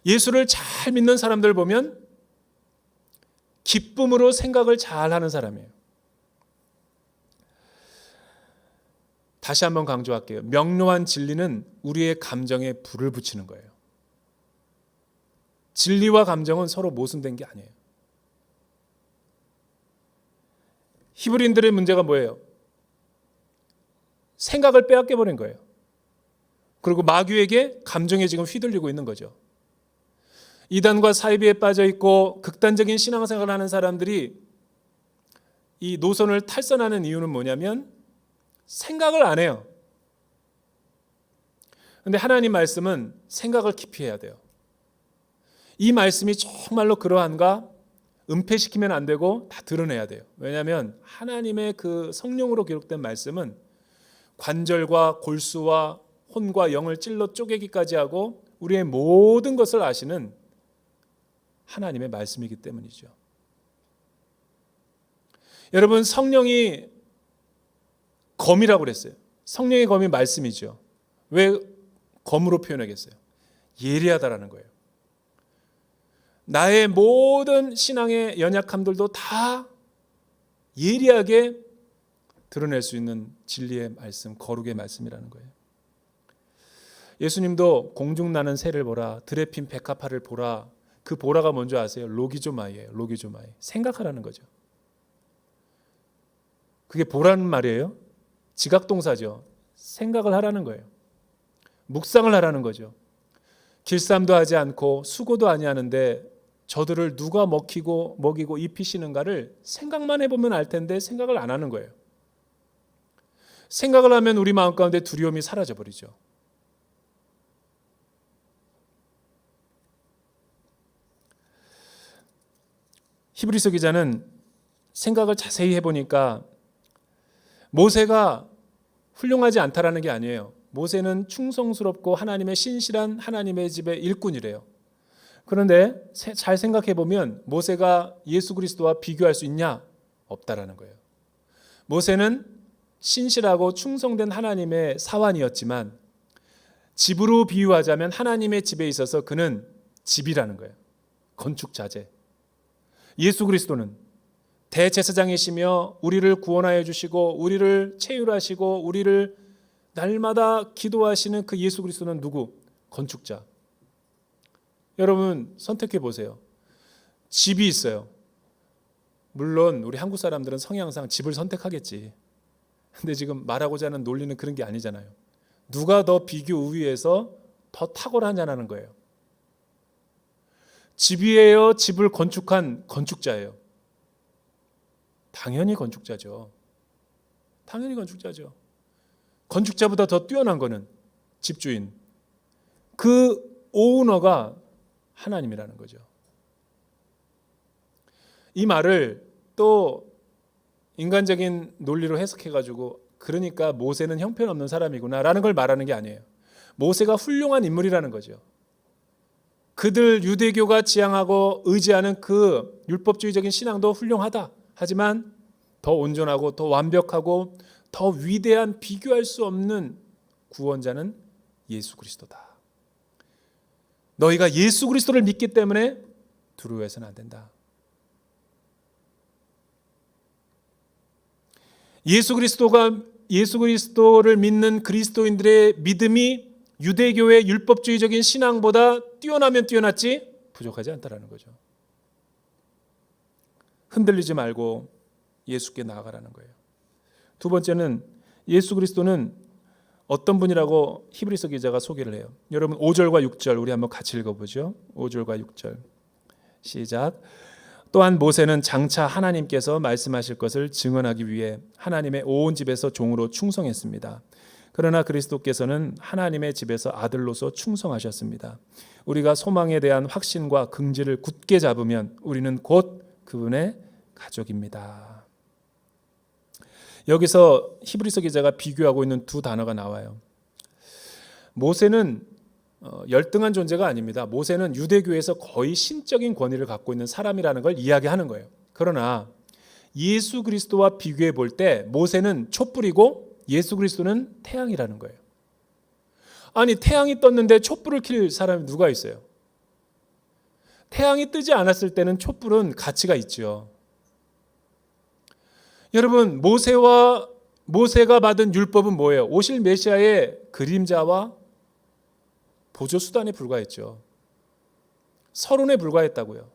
예수를 잘 믿는 사람들 보면 기쁨으로 생각을 잘 하는 사람이에요. 다시 한번 강조할게요. 명료한 진리는 우리의 감정에 불을 붙이는 거예요. 진리와 감정은 서로 모순된 게 아니에요. 히브리인들의 문제가 뭐예요? 생각을 빼앗겨 버린 거예요. 그리고 마귀에게 감정에 지금 휘둘리고 있는 거죠. 이단과 사이비에 빠져 있고 극단적인 신앙생활을 하는 사람들이 이 노선을 탈선하는 이유는 뭐냐면 생각을 안 해요. 그런데 하나님 말씀은 생각을 깊이 해야 돼요. 이 말씀이 정말로 그러한가 은폐시키면 안 되고 다 드러내야 돼요. 왜냐하면 하나님의 그 성령으로 기록된 말씀은 관절과 골수와 혼과 영을 찔러 쪼개기까지 하고 우리의 모든 것을 아시는 하나님의 말씀이기 때문이죠. 여러분, 성령이 검이라고 그랬어요. 성령의 검이 말씀이죠. 왜 검으로 표현하겠어요? 예리하다라는 거예요. 나의 모든 신앙의 연약함들도 다 예리하게 드러낼 수 있는 진리의 말씀, 거룩의 말씀이라는 거예요. 예수님도 공중 나는 새를 보라, 들에 핀 백합화를 보라. 그 보라가 뭔지 아세요? 로기조마이예요. 로기조마이. 생각하라는 거죠. 그게 보라는 말이에요. 지각동사죠. 생각을 하라는 거예요. 묵상을 하라는 거죠. 길쌈도 하지 않고 수고도 아니하는데 저들을 누가 먹이고 입히시는가를 생각만 해보면 알 텐데 생각을 안 하는 거예요. 생각을 하면 우리 마음 가운데 두려움이 사라져버리죠. 히브리서 기자는 생각을 자세히 해보니까 모세가 훌륭하지 않다라는 게 아니에요. 모세는 충성스럽고 하나님의 신실한 하나님의 집의 일꾼이래요. 그런데 잘 생각해 보면 모세가 예수 그리스도와 비교할 수 있냐? 없다라는 거예요. 모세는 신실하고 충성된 하나님의 사환이었지만 집으로 비유하자면 하나님의 집에 있어서 그는 집이라는 거예요. 건축자재. 예수 그리스도는 대제사장이시며 우리를 구원하여 주시고 우리를 체휼하시고 우리를 날마다 기도하시는 그 예수 그리스도는 누구? 건축자. 여러분 선택해 보세요. 집이 있어요. 물론 우리 한국 사람들은 성향상 집을 선택하겠지. 근데 지금 말하고자 하는 논리는 그런 게 아니잖아요. 누가 더 비교 우위에서 더 탁월하냐는 거예요. 집이에요? 집을 건축한 건축자예요? 당연히 건축자죠. 당연히 건축자죠. 건축자보다 더 뛰어난 거는 집주인. 그 오너가 하나님이라는 거죠. 이 말을 또 인간적인 논리로 해석해가지고 그러니까 모세는 형편없는 사람이구나라는 걸 말하는 게 아니에요. 모세가 훌륭한 인물이라는 거죠. 그들 유대교가 지향하고 의지하는 그 율법주의적인 신앙도 훌륭하다. 하지만 더 온전하고 더 완벽하고 더 위대한 비교할 수 없는 구원자는 예수 그리스도다. 너희가 예수 그리스도를 믿기 때문에 두려워해서는 안 된다. 예수 그리스도를 믿는 그리스도인들의 믿음이 유대교의 율법주의적인 신앙보다 뛰어나면 뛰어났지 부족하지 않다라는 거죠. 흔들리지 말고 예수께 나아가라는 거예요. 두 번째는 예수 그리스도는 어떤 분이라고 히브리서 기자가 소개를 해요. 여러분 5절과 6절 우리 한번 같이 읽어보죠. 5절과 6절 시작. 또한 모세는 장차 하나님께서 말씀하실 것을 증언하기 위해 하나님의 온 집에서 종으로 충성했습니다. 그러나 그리스도께서는 하나님의 집에서 아들로서 충성하셨습니다. 우리가 소망에 대한 확신과 긍지를 굳게 잡으면 우리는 곧 그분의 가족입니다. 여기서 히브리서 기자가 비교하고 있는 두 단어가 나와요. 모세는 열등한 존재가 아닙니다. 모세는 유대교에서 거의 신적인 권위를 갖고 있는 사람이라는 걸 이야기하는 거예요. 그러나 예수 그리스도와 비교해 볼 때 모세는 촛불이고 예수 그리스도는 태양이라는 거예요. 아니 태양이 떴는데 촛불을 킬 사람이 누가 있어요? 태양이 뜨지 않았을 때는 촛불은 가치가 있죠. 여러분 모세가 받은 율법은 뭐예요? 오실 메시아의 그림자와 보조수단에 불과했죠. 서론에 불과했다고요.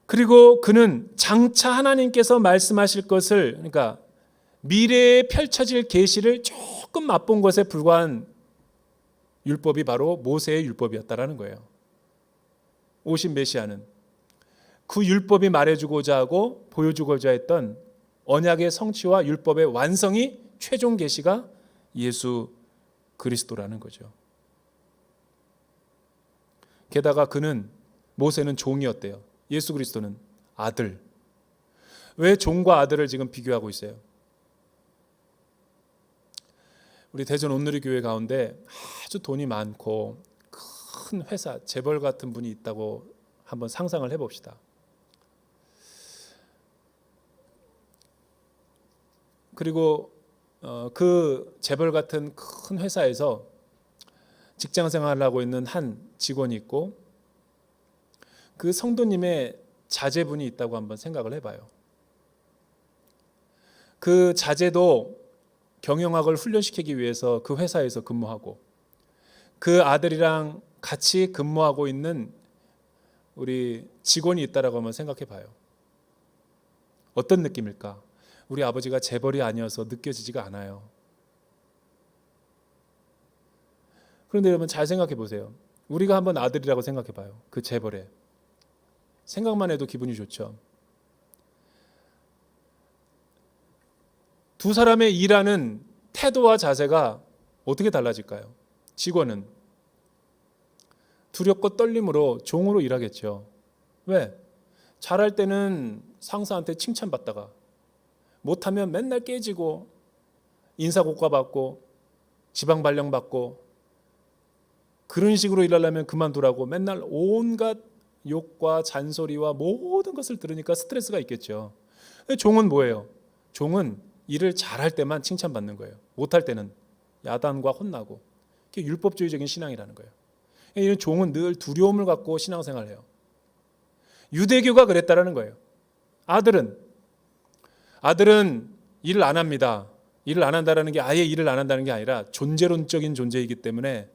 그리고 그는 장차 하나님께서 말씀하실 것을, 그러니까 미래에 펼쳐질 계시를 조금 맛본 것에 불과한 율법이 바로 모세의 율법이었다라는 거예요. 오신 메시아는 그 율법이 말해주고자 하고 보여주고자 했던 언약의 성취와 율법의 완성이 최종 계시가 예수 그리스도라는 거죠. 게다가 모세는 종이었대요. 예수 그리스도는 아들. 왜 종과 아들을 지금 비교하고 있어요? 우리 대전 온누리교회 가운데 아주 돈이 많고 큰 회사, 재벌 같은 분이 있다고 한번 상상을 해봅시다. 그리고 그 재벌 같은 큰 회사에서 직장 생활을 하고 있는 한 직원이 있고 그 성도님의 자제분이 있다고 한번 생각을 해봐요. 그 자제도 경영학을 훈련시키기 위해서 그 회사에서 근무하고 그 아들이랑 같이 근무하고 있는 우리 직원이 있다라고 한번 생각해 봐요. 어떤 느낌일까? 우리 아버지가 재벌이 아니어서 느껴지지가 않아요. 그런데 여러분 잘 생각해 보세요. 우리가 한번 아들이라고 생각해 봐요. 그 재벌에. 생각만 해도 기분이 좋죠. 두 사람의 일하는 태도와 자세가 어떻게 달라질까요? 직원은 두렵고 떨림으로 종으로 일하겠죠. 왜? 잘할 때는 상사한테 칭찬받다가 못하면 맨날 깨지고 인사고과 받고 지방 발령 받고 그런 식으로 일하려면 그만두라고 맨날 온갖 욕과 잔소리와 모든 것을 들으니까 스트레스가 있겠죠. 종은 뭐예요? 종은 일을 잘할 때만 칭찬받는 거예요. 못할 때는 야단과 혼나고. 그게 율법주의적인 신앙이라는 거예요. 이런 종은 늘 두려움을 갖고 신앙생활을 해요. 유대교가 그랬다라는 거예요. 아들은 일을 안 합니다. 일을 안 한다는 게 아예 일을 안 한다는 게 아니라 존재론적인 존재이기 때문에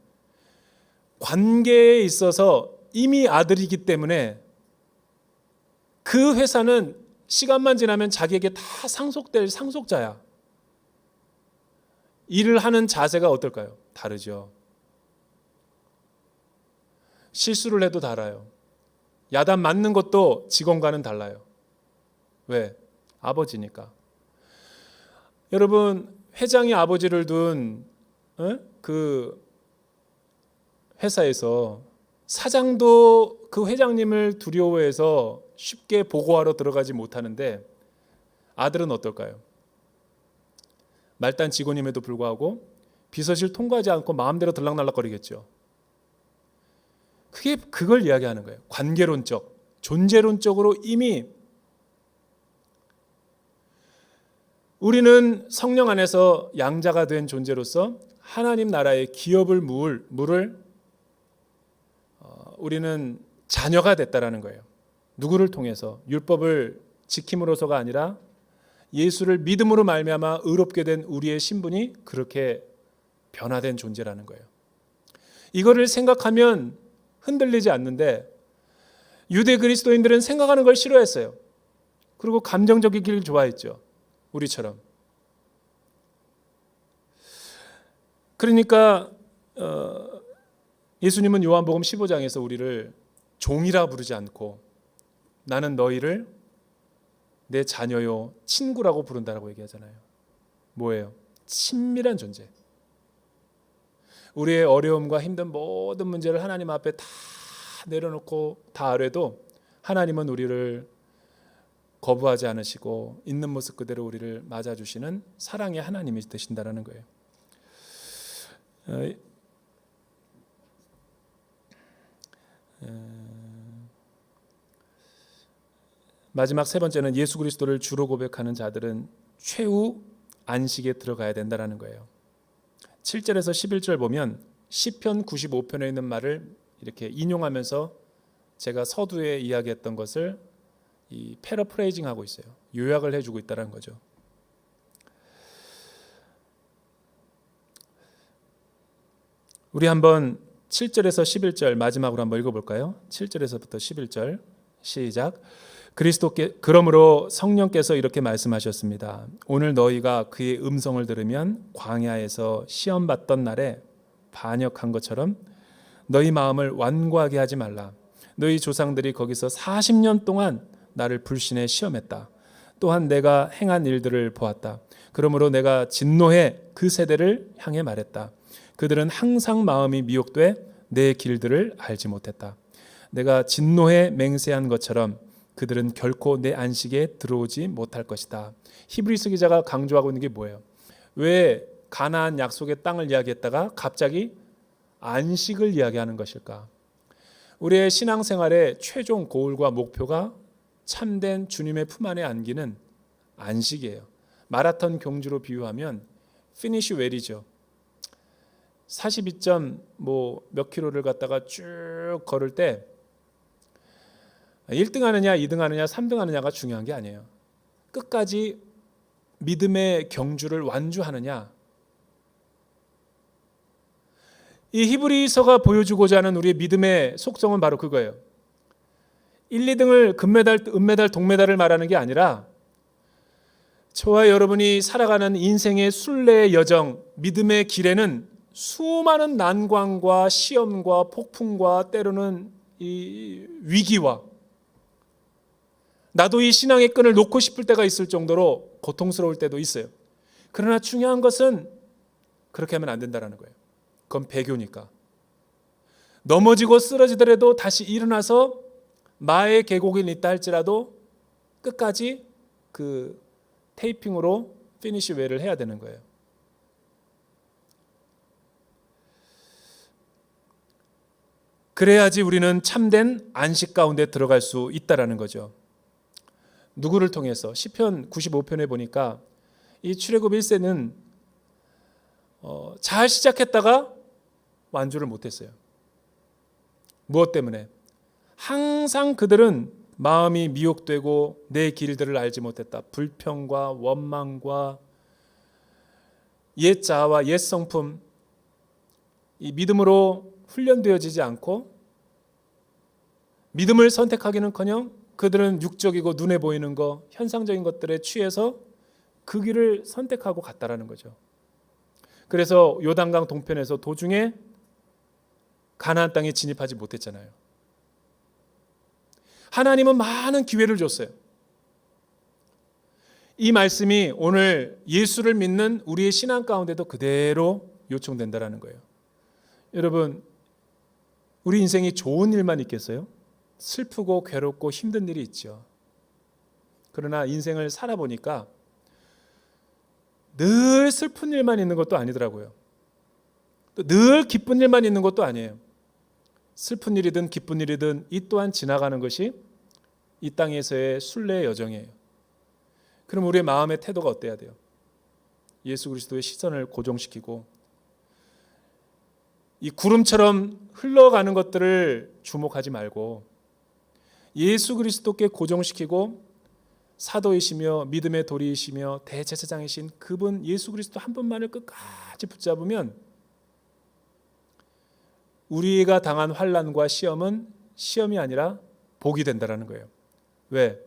관계에 있어서 이미 아들이기 때문에 그 회사는 시간만 지나면 자기에게 다 상속될 상속자야. 일을 하는 자세가 어떨까요? 다르죠. 실수를 해도 달라요. 야단 맞는 것도 직원과는 달라요. 왜? 아버지니까. 여러분 회장이 아버지를 둔 그 회사에서 사장도 그 회장님을 두려워해서 쉽게 보고하러 들어가지 못하는데 아들은 어떨까요? 말단 직원임에도 불구하고 비서실 통과하지 않고 마음대로 들락날락거리겠죠. 그걸 이야기하는 거예요. 관계론적, 존재론적으로 이미 우리는 성령 안에서 양자가 된 존재로서 하나님 나라의 기업을 물을 우리는 자녀가 됐다라는 거예요. 누구를 통해서? 율법을 지킴으로서가 아니라 예수를 믿음으로 말미암아 의롭게 된 우리의 신분이 그렇게 변화된 존재라는 거예요. 이거를 생각하면 흔들리지 않는데 유대 그리스도인들은 생각하는 걸 싫어했어요. 그리고 감정적이기를 좋아했죠. 우리처럼. 그러니까 예수님은 요한복음 15장에서 우리를 종이라 부르지 않고 나는 너희를 내 자녀요 친구라고 부른다라고 얘기하잖아요. 뭐예요? 친밀한 존재. 우리의 어려움과 힘든 모든 문제를 하나님 앞에 다 내려놓고 다 아뢰도 하나님은 우리를 거부하지 않으시고 있는 모습 그대로 우리를 맞아주시는 사랑의 하나님이 되신다는 거예요. 마지막 세 번째는 예수 그리스도를 주로 고백하는 자들은 최후 안식에 들어가야 된다는 거예요. 7절에서 11절 보면 시편 95편에 있는 말을 이렇게 인용하면서 제가 서두에 이야기했던 것을 이 패러프레이징하고 있어요. 요약을 해주고 있다는 거죠. 우리 한번 7절에서 11절 마지막으로 한번 읽어볼까요? 7절에서부터 11절 시작. 그러므로 성령께서 이렇게 말씀하셨습니다. 오늘 너희가 그의 음성을 들으면 광야에서 시험 받던 날에 반역한 것처럼 너희 마음을 완고하게 하지 말라. 너희 조상들이 거기서 40년 동안 나를 불신에 시험했다. 또한 내가 행한 일들을 보았다. 그러므로 내가 진노해 그 세대를 향해 말했다. 그들은 항상 마음이 미혹돼 내 길들을 알지 못했다. 내가 진노해 맹세한 것처럼 그들은 결코 내 안식에 들어오지 못할 것이다. 히브리서 기자가 강조하고 있는 게 뭐예요? 왜 가나안 약속의 땅을 이야기했다가 갑자기 안식을 이야기하는 것일까? 우리의 신앙생활의 최종 고울과 목표가 참된 주님의 품 안에 안기는 안식이에요. 마라톤 경주로 비유하면 피니시 웰이죠. 42점 몇 킬로를 갖다가 쭉 걸을 때 1등 하느냐 2등 하느냐 3등 하느냐가 중요한 게 아니에요. 끝까지 믿음의 경주를 완주하느냐. 이 히브리서가 보여주고자 하는 우리의 믿음의 속성은 바로 그거예요. 1, 2등을 금메달, 은메달, 동메달을 말하는 게 아니라 저와 여러분이 살아가는 인생의 순례의 여정, 믿음의 길에는 수많은 난관과 시험과 폭풍과 때로는 이 위기와 나도 이 신앙의 끈을 놓고 싶을 때가 있을 정도로 고통스러울 때도 있어요. 그러나 중요한 것은 그렇게 하면 안 된다는 거예요. 그건 배교니까. 넘어지고 쓰러지더라도 다시 일어나서 마의 계곡이 있다 할지라도 끝까지 그 테이핑으로 피니시 웨이를 해야 되는 거예요. 그래야지 우리는 참된 안식 가운데 들어갈 수 있다라는 거죠. 누구를 통해서? 시편 95편에 보니까 이 출애굽 1세는 잘 시작했다가 완주를 못했어요. 무엇 때문에? 항상 그들은 마음이 미혹되고 내 길들을 알지 못했다. 불평과 원망과 옛 자아와 옛 성품, 이 믿음으로 훈련되어지지 않고 믿음을 선택하기는커녕 그들은 육적이고 눈에 보이는 거, 현상적인 것들에 취해서 그 길을 선택하고 갔다라는 거죠. 그래서 요단강 동편에서 도중에 가나안 땅에 진입하지 못했잖아요. 하나님은 많은 기회를 줬어요. 이 말씀이 오늘 예수를 믿는 우리의 신앙 가운데도 그대로 요청된다라는 거예요. 여러분, 우리 인생이 좋은 일만 있겠어요? 슬프고 괴롭고 힘든 일이 있죠. 그러나 인생을 살아보니까 늘 슬픈 일만 있는 것도 아니더라고요. 또 늘 기쁜 일만 있는 것도 아니에요. 슬픈 일이든 기쁜 일이든 이 또한 지나가는 것이 이 땅에서의 순례의 여정이에요. 그럼 우리의 마음의 태도가 어때야 돼요? 예수 그리스도의 시선을 고정시키고 이 구름처럼 흘러가는 것들을 주목하지 말고 예수 그리스도께 고정시키고 사도이시며 믿음의 도리이시며 대제사장이신 그분 예수 그리스도 한 분만을 끝까지 붙잡으면 우리가 당한 환난과 시험은 시험이 아니라 복이 된다라는 거예요. 왜?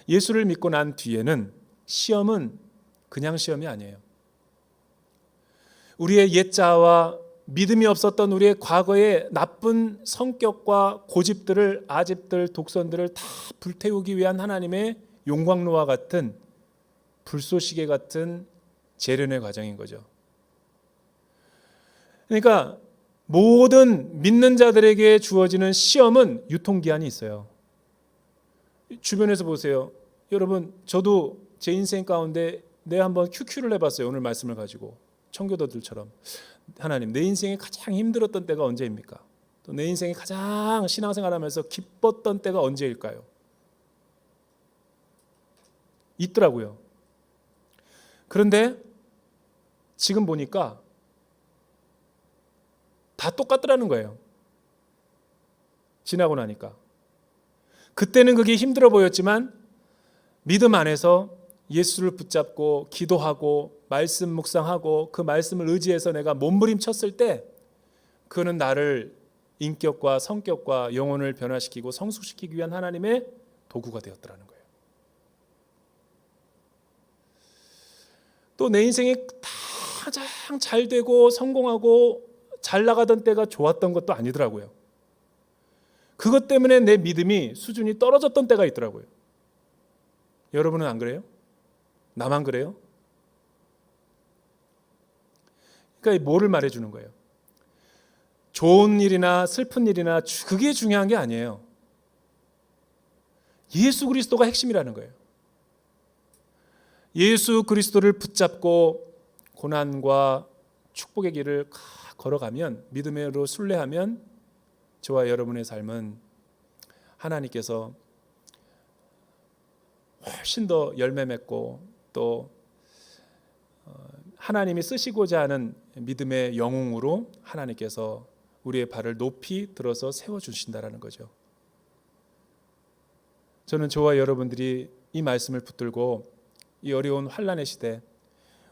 예수를 믿고 난 뒤에는 시험은 그냥 시험이 아니에요. 우리의 옛자와 믿음이 없었던 우리의 과거의 나쁜 성격과 고집들을, 아집들, 독선들을 다 불태우기 위한 하나님의 용광로와 같은 불쏘시개 같은 재련의 과정인 거죠. 그러니까 모든 믿는 자들에게 주어지는 시험은 유통기한이 있어요. 주변에서 보세요. 여러분, 저도 제 인생 가운데 한번 QQ를 해봤어요. 오늘 말씀을 가지고 청교도들처럼. 하나님, 내 인생에 가장 힘들었던 때가 언제입니까? 또 내 인생에 가장 신앙생활하면서 기뻤던 때가 언제일까요? 있더라고요. 그런데 지금 보니까 다 똑같더라는 거예요. 지나고 나니까. 그때는 그게 힘들어 보였지만 믿음 안에서 예수를 붙잡고 기도하고 말씀 묵상하고 그 말씀을 의지해서 내가 몸부림쳤을 때 그는 나를 인격과 성격과 영혼을 변화시키고 성숙시키기 위한 하나님의 도구가 되었더라는 거예요. 또 내 인생이 가장 잘 되고 성공하고 잘 나가던 때가 좋았던 것도 아니더라고요. 그것 때문에 내 믿음이 수준이 떨어졌던 때가 있더라고요. 여러분은 안 그래요? 나만 그래요? 그러니까 뭐를 말해주는 거예요? 좋은 일이나 슬픈 일이나 그게 중요한 게 아니에요. 예수 그리스도가 핵심이라는 거예요. 예수 그리스도를 붙잡고 고난과 축복의 길을 걸어가면, 믿음으로 순례하면 저와 여러분의 삶은 하나님께서 훨씬 더 열매 맺고 또 하나님이 쓰시고자 하는 믿음의 영웅으로 하나님께서 우리의 발을 높이 들어서 세워주신다라는 거죠. 저는 저와 여러분들이 이 말씀을 붙들고 이 어려운 환난의 시대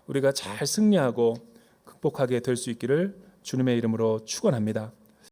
우리가 잘 승리하고 극복하게 될 수 있기를 주님의 이름으로 축원합니다.